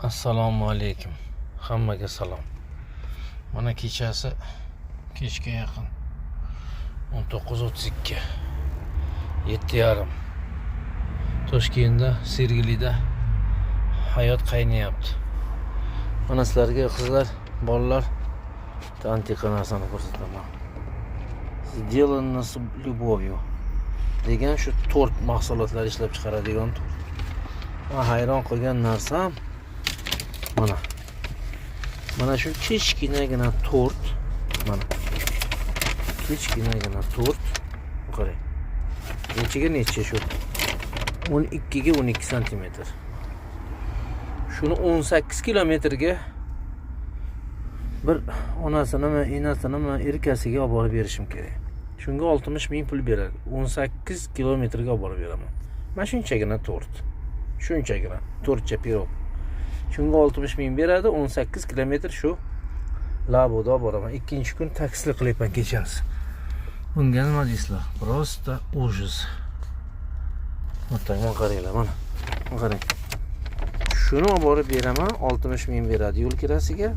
Assalomu alaykum. Hammaga salom. Mana kechasi kechga yaqin 19:32. 7:30. Toshkentda, Sergelida hayot qaynayapti. Mana sizlarga qizlar, bolalar antiqa narsani ko'rsataman. Сделано с любовью degan shu tort mahsulotlar ishlab chiqaradigan tort. Men hayron qolgan narsam mana shu kichkinagina tort, mana kichkinagina tort. Qarang. Necha shu 12 ga 12 cm. Shuni 18 kilometrga bir onasini, enasini, erkasiga olib borib berishim kerak. Shunga 60 ming pul beradi. 18 kilometrga olib borib beraman. Mana shunchagina tort. Shunchagina tortcha pirog. Shunga 60 ming beradi, 18 kilometr shu Laboda olib boraman. Ikkinchi kun taksi qilyapman kechasi. Bunga nima deysizlar? Просто ужас. Mana qaranglar, mana. Qarang. Shuni olib borib beraman, 60 ming beradi yo'l kirasiga.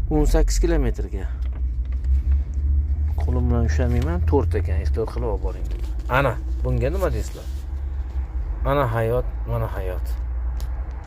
18 kilometrga. Qo'lim bilan ushlamayman, tort ekan, ehtiyot qilib olib boring. Ana, bunga nima deysizlar? Mana hayot, mana hayot.